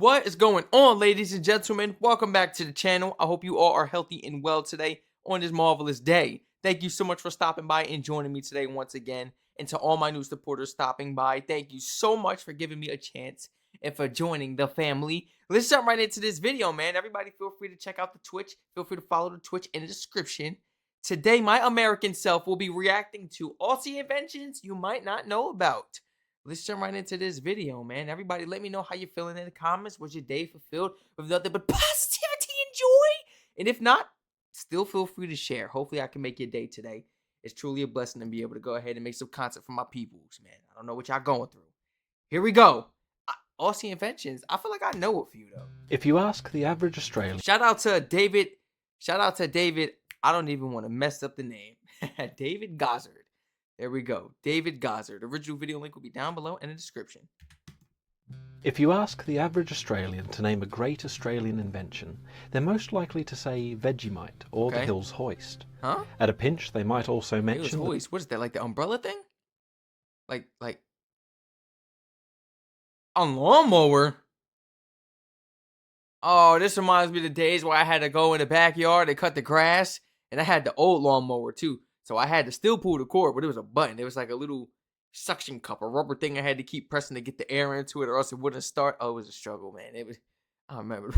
What is going on, ladies and gentlemen? Welcome back to the channel. I hope you all are healthy and well today on this marvelous day. Thank you so much for stopping by and joining me today once again. And to all my new supporters stopping by, thank you so much for giving me a chance and for joining the family. Let's jump right into this video, man. Everybody feel free to check out the Twitch. Feel free to follow the Twitch in the description. Today, my American self will be reacting to Aussie inventions you might not know about. Let's jump right into this video, man. Everybody, let me know how you're feeling in the comments. Was your day fulfilled with nothing but positivity and joy? And if not, still feel free to share. Hopefully, I can make your day today. It's truly a blessing to be able to go ahead and make some content for my peoples, man. I don't know what y'all going through. Here we go. Aussie inventions. I feel like I know a few, though. If you ask the average Australian... Shout out to David. I don't even want to mess up the name. David Gozzard. There we go. David Gozzard. Original video link will be down below in the description. If you ask the average Australian to name a great Australian invention, they're most likely to say Vegemite or the Hills Hoist. Huh? At a pinch, they might also mention... Hills Hoist? What is that, like the umbrella thing? Like... A lawnmower? Oh, this reminds me of the days where I had to go in the backyard and cut the grass. And I had the old lawnmower, too. So I had to still pull the cord, but it was a button. It was like a little suction cup, a rubber thing I had to keep pressing to get the air into it, or else it wouldn't start. Oh, it was a struggle, man. It was, I remember.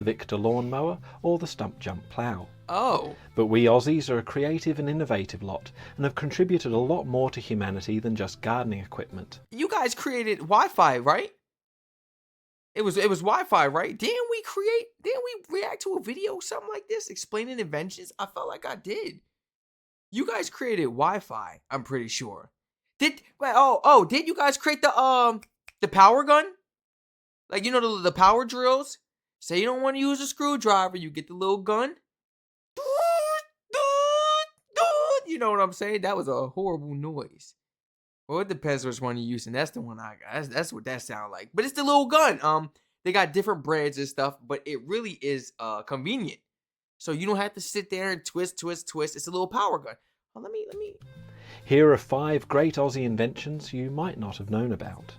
Victor lawnmower or the stump jump plough. Oh. But we Aussies are a creative and innovative lot and have contributed a lot more to humanity than just gardening equipment. You guys created Wi-Fi, right? It was Wi-Fi, right? Didn't we react to a video, something like this, explaining inventions? I felt like I did. You guys created Wi-Fi, I'm pretty sure. Did you guys create the power gun? Like, you know, the power drills? Say you don't want to use a screwdriver, you get the little gun. You know what I'm saying? That was a horrible noise. Well, it depends which one you're using. That's the one I got. That's what that sounds like. But it's the little gun. They got different brands and stuff, but it really is convenient. So you don't have to sit there and twist. It's a little power gun. Oh, let me. Here are 5 great Aussie inventions you might not have known about.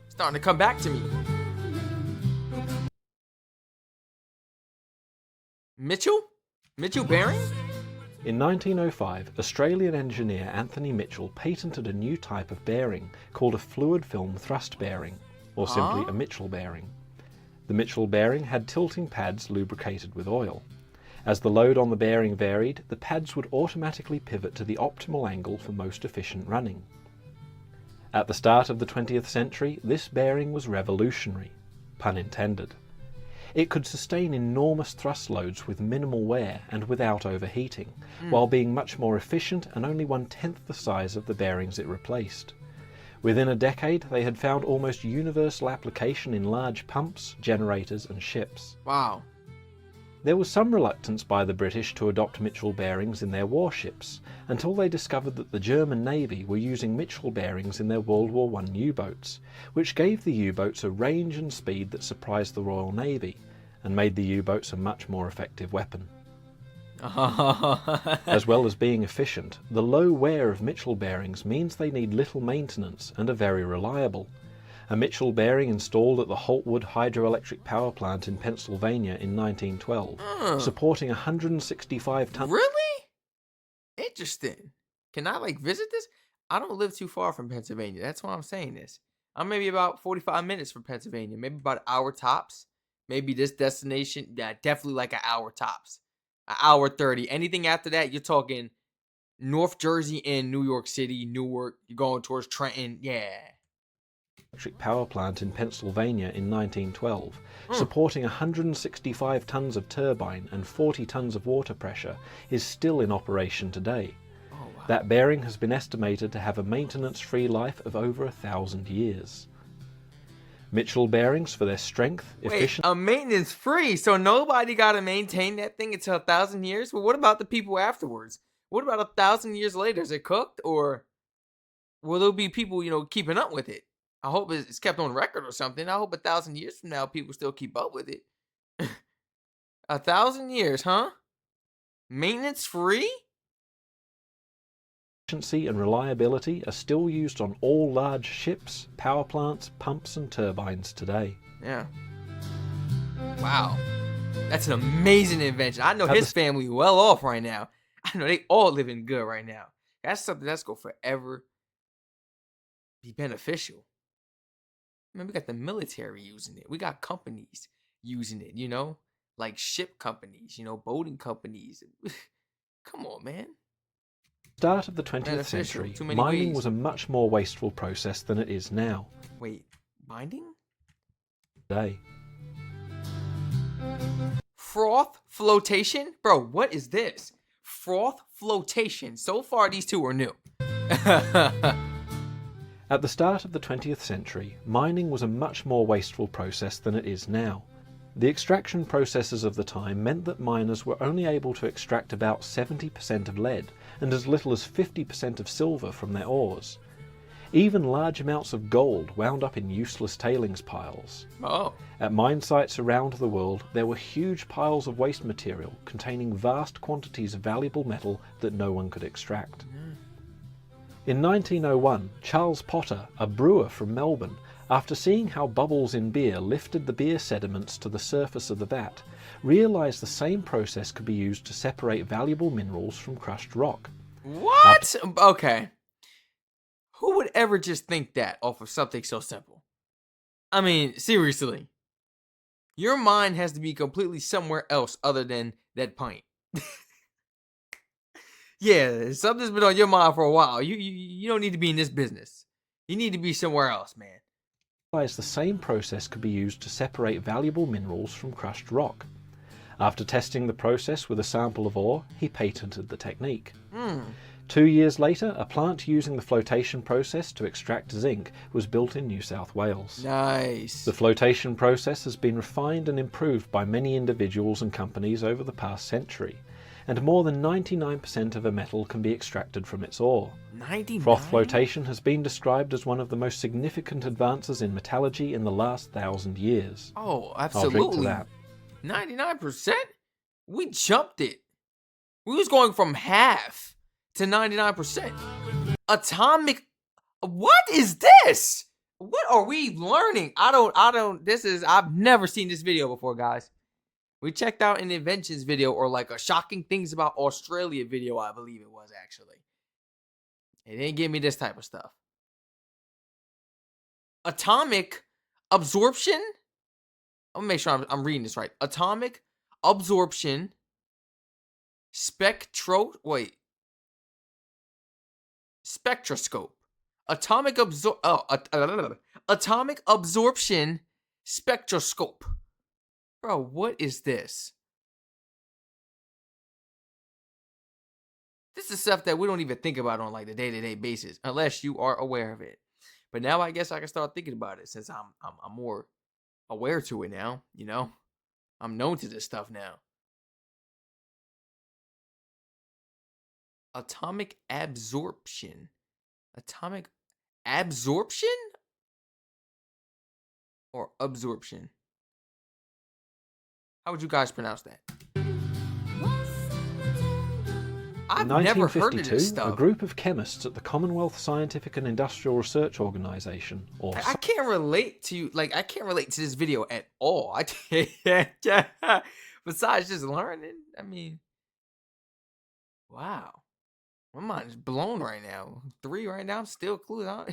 Starting to come back to me. Michell bearing? In 1905, Australian engineer Anthony Michell patented a new type of bearing called a fluid film thrust bearing, or simply a Michell bearing. The Michell bearing had tilting pads lubricated with oil. As the load on the bearing varied, the pads would automatically pivot to the optimal angle for most efficient running. At the start of the 20th century, this bearing was revolutionary, pun intended. It could sustain enormous thrust loads with minimal wear and without overheating, while being much more efficient and only 1/10 the size of the bearings it replaced. Within a decade, they had found almost universal application in large pumps, generators and ships. Wow. There was some reluctance by the British to adopt Michell bearings in their warships, until they discovered that the German Navy were using Michell bearings in their World War I U-boats, which gave the U-boats a range and speed that surprised the Royal Navy, and made the U-boats a much more effective weapon. As well as being efficient, the low wear of Michell bearings means they need little maintenance and are very reliable. A Michell bearing installed at the Holtwood hydroelectric power plant in Pennsylvania in 1912, supporting 165 tons. Really? Interesting. Can I visit this? I don't live too far from Pennsylvania. That's why I'm saying this. I'm maybe about 45 minutes from Pennsylvania, maybe about an hour tops. Maybe this destination, yeah, definitely like an hour tops. An hour 30. Anything after that, you're talking North Jersey and New York City, Newark. You're going towards Trenton. Yeah. Electric power plant in Pennsylvania in 1912, supporting 165 tons of turbine and 40 tons of water pressure, is still in operation today. Oh, wow. That bearing has been estimated to have a maintenance-free life of over 1,000 years. Michell bearings, for their strength, efficiency... A maintenance-free, so nobody got to maintain that thing until 1,000 years? Well, what about the people afterwards? What about 1,000 years later? Is it cooked, or will there be people, keeping up with it? I hope it's kept on record or something. I hope 1,000 years from now, people still keep up with it. 1,000 years, huh? Maintenance-free? Efficiency and reliability are still used on all large ships, power plants, pumps and turbines today. Yeah. Wow. That's an amazing invention. I know his family well off right now. I know they all living good right now. That's something that's going to forever be beneficial. I mean, we got the military using it. We got companies using it, you know? Like ship companies, you know, boating companies. Come on, man. Start of the 20th century, mining was a much more wasteful process than it is now. Wait, mining? Today. Froth flotation? Bro, what is this? Froth flotation. So far, these two are new. At the start of the 20th century, mining was a much more wasteful process than it is now. The extraction processes of the time meant that miners were only able to extract about 70% of lead and as little as 50% of silver from their ores. Even large amounts of gold wound up in useless tailings piles. Oh. At mine sites around the world, there were huge piles of waste material containing vast quantities of valuable metal that no one could extract. In 1901, Charles Potter, a brewer from Melbourne, after seeing how bubbles in beer lifted the beer sediments to the surface of the vat, realised the same process could be used to separate valuable minerals from crushed rock. What? Okay. Who would ever just think that off of something so simple? I mean, seriously. Your mind has to be completely somewhere else other than that pint. Yeah, something's been on your mind for a while. You don't need to be in this business. You need to be somewhere else, man. The same process could be used to separate valuable minerals from crushed rock. After testing the process with a sample of ore, he patented the technique. 2 years later, a plant using the flotation process to extract zinc was built in New South Wales. Nice. The flotation process has been refined and improved by many individuals and companies over the past century, and more than 99% of a metal can be extracted from its ore. 99? Froth flotation has been described as one of the most significant advances in metallurgy in the last 1,000 years. Oh, I'll drink to absolutely. that. 99%? We jumped it. We was going from half to 99%. Atomic. What is this? What are we learning? I've never seen this video before, guys. We checked out an Inventions video, or like a Shocking Things About Australia video, I believe it was, actually. It didn't give me this type of stuff. Atomic absorption. I'm gonna make sure I'm reading this right. Atomic absorption spectroscope. Atomic absorption spectroscope. Bro, what is this? This is stuff that we don't even think about on like the day-to-day basis, unless you are aware of it. But now I guess I can start thinking about it since I'm more aware to it now. You know, I'm known to this stuff now. Atomic absorption. Atomic absorption or absorption? How would you guys pronounce that? I've never heard of this stuff. A group of chemists at the Commonwealth Scientific and Industrial Research Organisation, or I can't relate to this video at all. I can't. Besides just learning, I mean, wow, my mind is blown right now. 3 right now, I'm still clued out.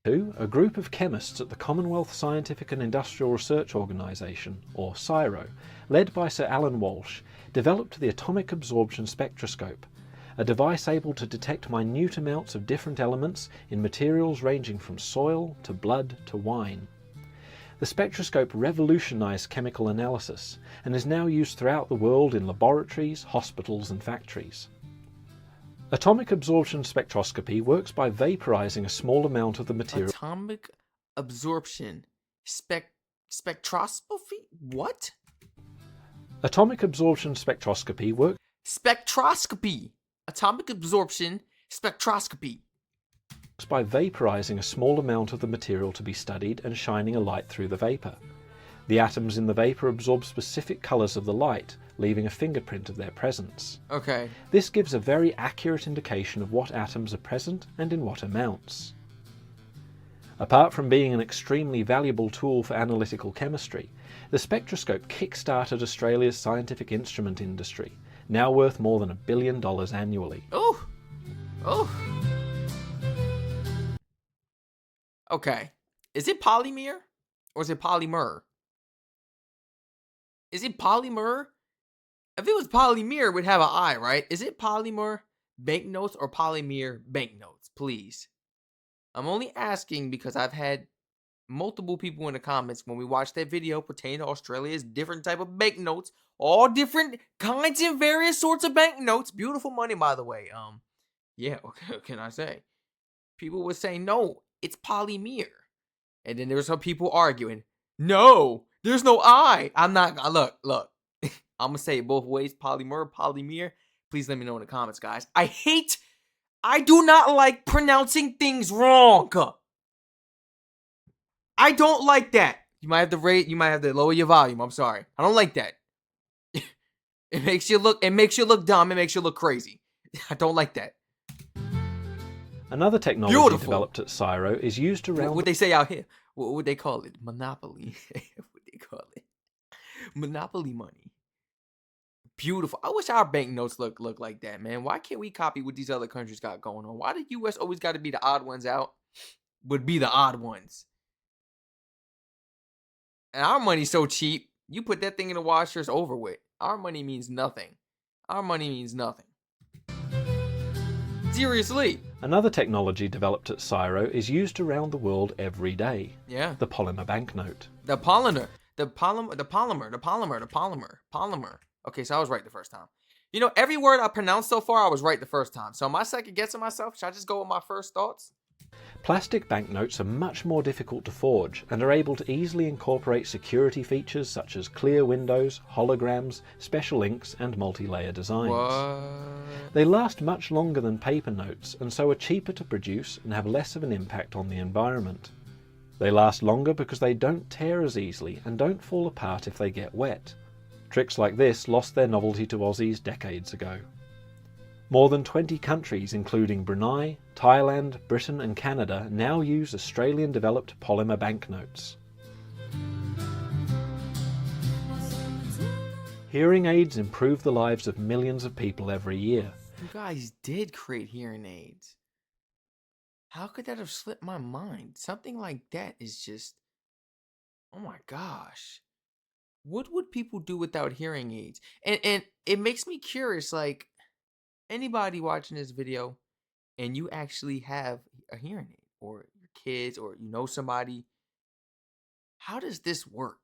A group of chemists at the Commonwealth Scientific and Industrial Research Organisation, or CSIRO, led by Sir Alan Walsh, developed the atomic absorption spectroscope, a device able to detect minute amounts of different elements in materials ranging from soil to blood to wine. The spectroscope revolutionised chemical analysis and is now used throughout the world in laboratories, hospitals and factories. Atomic absorption spectroscopy works by vaporizing a small amount of the material. Atomic absorption spectroscopy? What? Atomic absorption spectroscopy works. Spectroscopy. Atomic absorption spectroscopy. By vaporizing a small amount of the material to be studied and shining a light through the vapor. The atoms in the vapor absorb specific colors of the light, leaving a fingerprint of their presence. Okay. This gives a very accurate indication of what atoms are present and in what amounts. Apart from being an extremely valuable tool for analytical chemistry, the spectroscope kick-started Australia's scientific instrument industry, now worth more than $1 billion annually. Oh! Oh! Okay. Is it Polymer? Or is it Polymer? Is it Polymer? If it was Polymer, we'd have an I, right? Is it Polymer banknotes or Polymer banknotes? Please. I'm only asking because I've had multiple people in the comments when we watched that video pertaining to Australia's different type of banknotes, all different kinds and various sorts of banknotes. Beautiful money, by the way. Yeah, what can I say? People would say, no, it's Polymer. And then there's some people arguing, no, there's no I. I'm not, look. I'm going to say it both ways, Polymer. Please let me know in the comments, guys. I do not like pronouncing things wrong. I don't like that. You might have to lower your volume. I'm sorry. I don't like that. It makes you look dumb. It makes you look crazy. I don't like that. Another technology developed at CSIRO is used around... What they say out here? What would they call it? Monopoly. What they call it? Monopoly money. Beautiful. I wish our banknotes look like that, man. Why can't we copy what these other countries got going on? Why the U.S. always got to be the odd ones out? Would be the odd ones. And our money's so cheap. You put that thing in the washer, it's over with. Our money means nothing. Our money means nothing. Seriously. Another technology developed at CSIRO is used around the world every day. Yeah. The polymer banknote. The polymer. Okay, so I was right the first time. You know, every word I pronounced so far, I was right the first time. So am I second guessing myself? Should I just go with my first thoughts? Plastic banknotes are much more difficult to forge and are able to easily incorporate security features such as clear windows, holograms, special inks, and multi-layer designs. What? They last much longer than paper notes and so are cheaper to produce and have less of an impact on the environment. They last longer because they don't tear as easily and don't fall apart if they get wet. Tricks like this lost their novelty to Aussies decades ago. More than 20 countries, including Brunei, Thailand, Britain and Canada, now use Australian-developed polymer banknotes. Hearing aids improve the lives of millions of people every year. You guys did create hearing aids. How could that have slipped my mind? Something like that is just... Oh my gosh. What would people do without hearing aids? And it makes me curious, like... Anybody watching this video and you actually have a hearing aid, or your kids, or you know somebody, how does this work?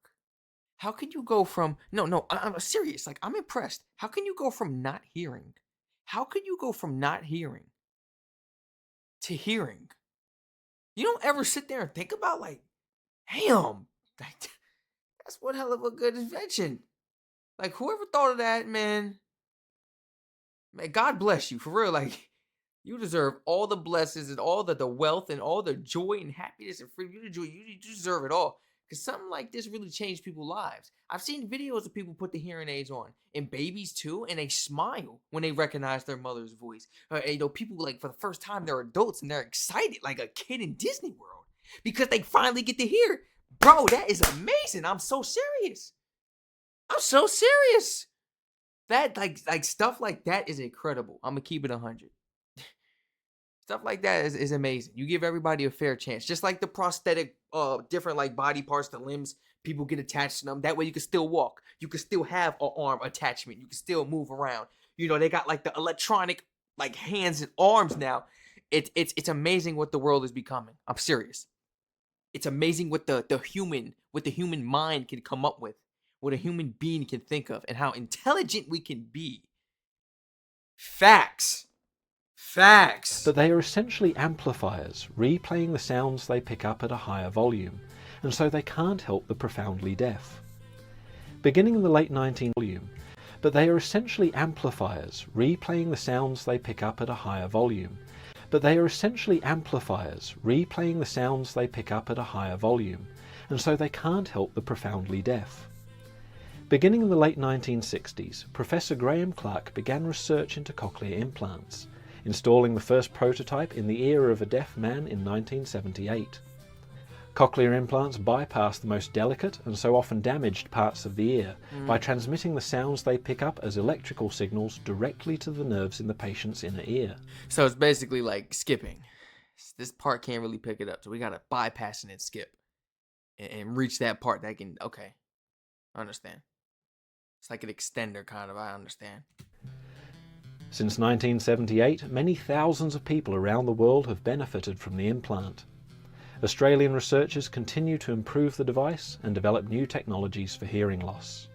How can you go from I'm serious, like I'm impressed. How can you go from not hearing? How can you go from not hearing to hearing? You don't ever sit there and think about, like, damn, that's one hell of a good invention. Like, whoever thought of that, man, God bless you, for real. Like, you deserve all the blessings and all the wealth and all the joy and happiness and freedom. You deserve it all. Because something like this really changed people's lives. I've seen videos of people put the hearing aids on, and babies too, and they smile when they recognize their mother's voice. People, like, for the first time, they're adults and they're excited, like a kid in Disney World, because they finally get to hear. Bro, that is amazing. I'm so serious. That, like stuff like that is incredible. I'm gonna keep it 100. Stuff like that is amazing. You give everybody a fair chance. Just like the prosthetic, different like body parts, the limbs, people get attached to them. That way you can still walk. You can still have an arm attachment. You can still move around. You know, they got like the electronic like hands and arms now. It's amazing what the world is becoming. I'm serious. It's amazing what the human mind can come up with. What a human being can think of, and how intelligent we can be. Facts. But they are essentially amplifiers, replaying the sounds they pick up at a higher volume, and so they can't help the profoundly deaf. Beginning in the late 19th volume, but they are essentially amplifiers, replaying the sounds they pick up at a higher volume. But they are essentially amplifiers, replaying the sounds they pick up at a higher volume, and so they can't help the profoundly deaf. Beginning in the late 1960s, Professor Graham Clark began research into cochlear implants, installing the first prototype in the ear of a deaf man in 1978. Cochlear implants bypass the most delicate and so often damaged parts of the ear by transmitting the sounds they pick up as electrical signals directly to the nerves in the patient's inner ear. So it's basically like skipping. This part can't really pick it up, so we gotta bypass it and skip and reach that part that can. Okay, I understand. It's like an extender kind of. I understand. Since 1978, many thousands of people around the world have benefited from the implant. Australian researchers continue to improve the device and develop new technologies for hearing loss.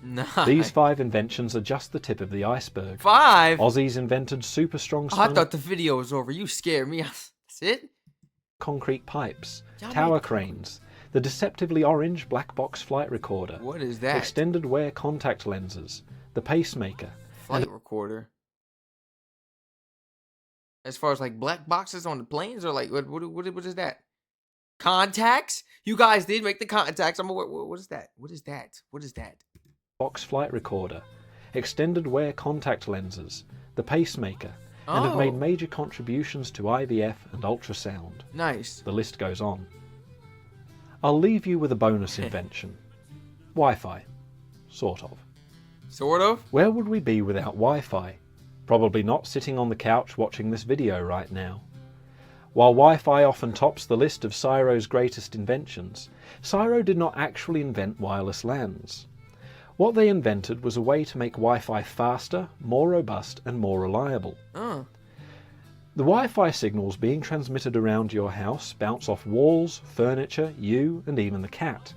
Nice. These 5 inventions are just the tip of the iceberg. 5? Aussies invented super strong Oh, I thought the video was over. You scared me. That's it? concrete pipes, Y'all tower made cranes, the deceptively orange black box flight recorder, What is that? extended wear contact lenses, the pacemaker, Flight recorder. As far as like black boxes on the planes, or like what is that? Contacts? You guys did make the contacts. What is that? What is that? What is that? box flight recorder, extended wear contact lenses, the pacemaker, and have made Oh. major contributions to IVF and ultrasound. Nice. The list goes on. I'll leave you with a bonus invention. Wi-Fi. Sort of. Sort of. Where would we be without Wi-Fi? Probably not sitting on the couch watching this video right now. While Wi-Fi often tops the list of Cyro's greatest inventions, Cyro did not actually invent wireless LANs. What they invented was a way to make Wi-Fi faster, more robust, and more reliable. Uh. The Wi-Fi signals being transmitted around your house bounce off walls, furniture, you, and even the cat.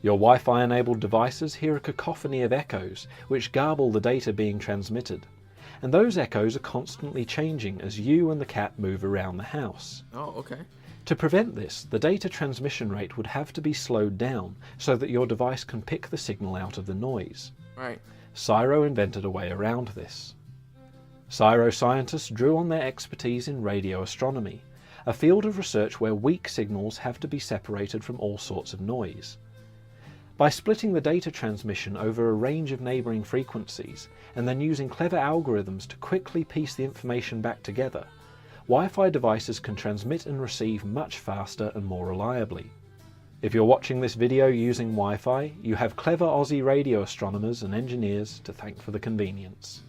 Your Wi-Fi enabled devices hear a cacophony of echoes, which garble the data being transmitted. And those echoes are constantly changing as you and the cat move around the house. Oh, okay. To prevent this, the data transmission rate would have to be slowed down so that your device can pick the signal out of the noise. Right. Cyro invented a way around this. Cyro scientists drew on their expertise in radio astronomy, a field of research where weak signals have to be separated from all sorts of noise. By splitting the data transmission over a range of neighbouring frequencies and then using clever algorithms to quickly piece the information back together, Wi-Fi devices can transmit and receive much faster and more reliably. If you're watching this video using Wi-Fi, you have clever Aussie radio astronomers and engineers to thank for the convenience.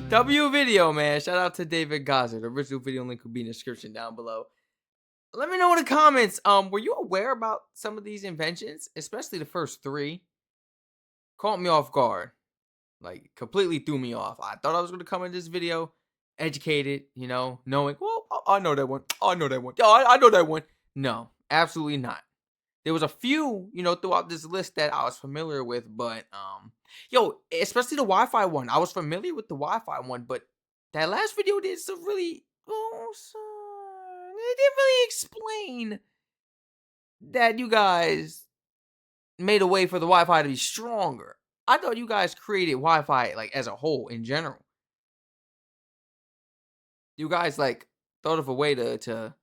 W video, man. Shout out to David Gazer. The original video link will be in the description down below. Let me know in the comments. Were you aware about some of these inventions, especially the first 3? Caught me off guard. Like, completely threw me off. I thought I was going to come in this video educated, knowing, well, I know that one. I know that one. Yeah, I know that one. No, absolutely not. There was a few, throughout this list that I was familiar with, but, especially the Wi-Fi one. I was familiar with the Wi-Fi one, but that last video did some really, it didn't really explain that you guys made a way for the Wi-Fi to be stronger. I thought you guys created Wi-Fi like as a whole in general. You guys like thought of a way to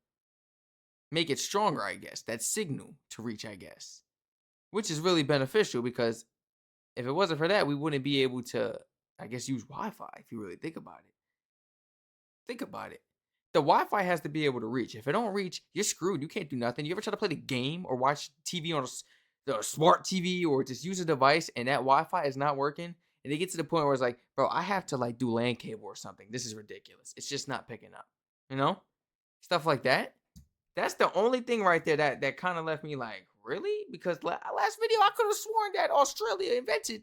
make it stronger, I guess. That signal to reach, I guess. Which is really beneficial because if it wasn't for that, we wouldn't be able to, I guess, use Wi-Fi if you really think about it. Think about it. The Wi-Fi has to be able to reach. If it don't reach, you're screwed. You can't do nothing. You ever try to play the game or watch TV on the smart TV or just use a device and that Wi-Fi is not working? And it gets to the point where it's like, bro, I have to like do LAN cable or something. This is ridiculous. It's just not picking up. Stuff like that. That's the only thing right there that kind of left me like, really? Because last video, I could have sworn that Australia invented.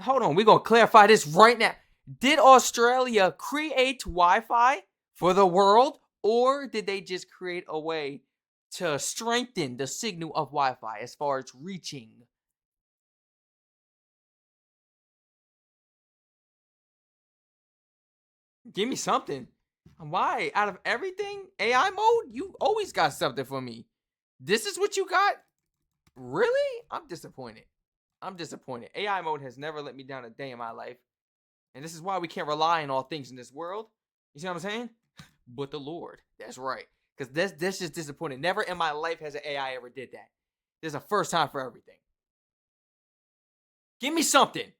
Hold on, we're going to clarify this right now. Did Australia create Wi-Fi for the world, or did they just create a way to strengthen the signal of Wi-Fi as far as reaching? Give me something. Why? Out of everything, AI mode, you always got something for me. This is what you got? Really? I'm disappointed. AI mode has never let me down a day in my life. And this is why we can't rely on all things in this world. You see what I'm saying? But the Lord. That's right. Because that's just disappointing. Never in my life has an AI ever did that. There's a first time for everything. Give me something.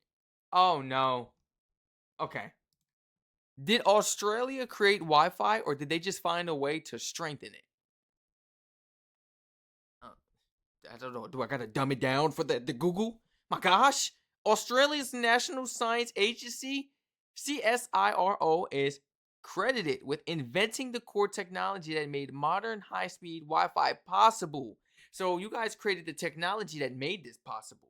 Oh, no. Okay. Did Australia create Wi-Fi, or did they just find a way to strengthen it? Uh, I don't know. Do I gotta dumb it down for the Google? My gosh. Australia's National Science Agency, CSIRO, is credited with inventing the core technology that made modern high-speed Wi-Fi possible. So you guys created the technology that made this possible.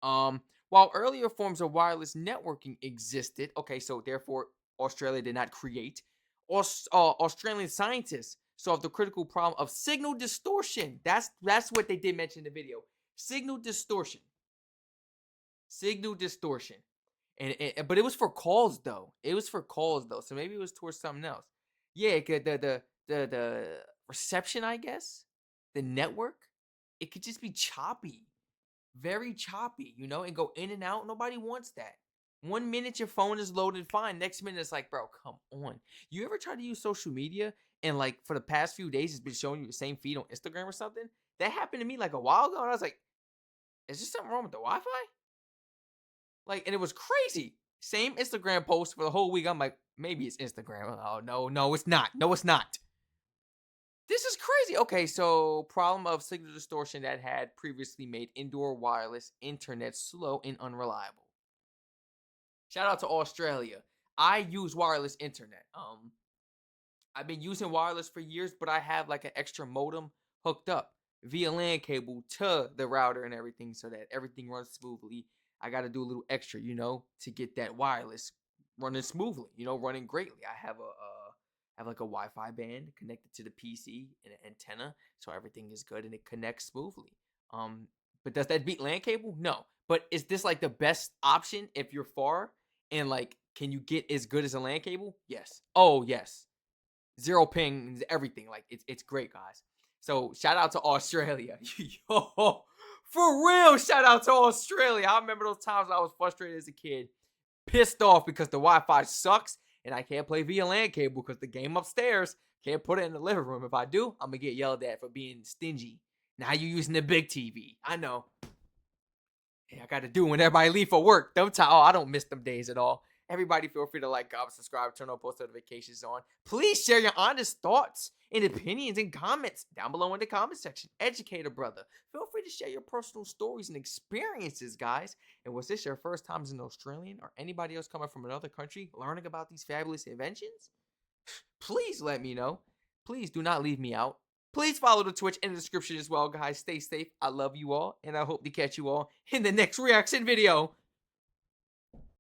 While earlier forms of wireless networking existed, okay, so therefore Australia did not create. Australian scientists solved the critical problem of signal distortion. That's what they did mention in the video. Signal distortion. Signal distortion. But it was for calls though. It was for calls though. So maybe it was towards something else. Yeah, the reception, I guess, the network, it could just be choppy, very choppy, and go in and out. Nobody wants that. 1 minute your phone is loaded fine. Next minute it's like, bro, come on. You ever try to use social media and like for the past few days it's been showing you the same feed on Instagram or something? That happened to me like a while ago, and I was like, is there something wrong with the Wi-Fi? Like, and it was crazy. Same Instagram post for the whole week. I'm like, maybe it's Instagram. Oh no, it's not. No, it's not. This is crazy. Okay, so problem of signal distortion that had previously made indoor wireless internet slow and unreliable. Shout out to Australia. I use wireless internet. I've been using wireless for years, but I have like an extra modem hooked up via LAN cable to the router and everything so that everything runs smoothly. I got to do a little extra, to get that wireless running smoothly, running greatly. I have like a Wi-Fi band connected to the PC and an antenna, so everything is good and it connects smoothly. But does that beat LAN cable? No. But is this like the best option if you're far and like can you get as good as a LAN cable? Yes. Oh yes. Zero ping, everything. Like it's great, guys. So shout out to Australia. Yo, for real, shout out to Australia. I remember those times I was frustrated as a kid, pissed off because the Wi-Fi sucks and I can't play via LAN cable because the game upstairs can't put it in the living room. If I do, I'm gonna get yelled at for being stingy. Now you're using the big TV. I know. Hey, I got to do when everybody leave for work. I don't miss them days at all. Everybody feel free to like, comment, subscribe, turn on post notifications on. Please share your honest thoughts and opinions and comments down below in the comment section. Educate a brother. Feel free to share your personal stories and experiences, guys. And was this your first time as an Australian or anybody else coming from another country learning about these fabulous inventions? Please let me know. Please do not leave me out. Please follow the Twitch in the description as well, guys. Stay safe. I love you all, and I hope to catch you all in the next reaction video.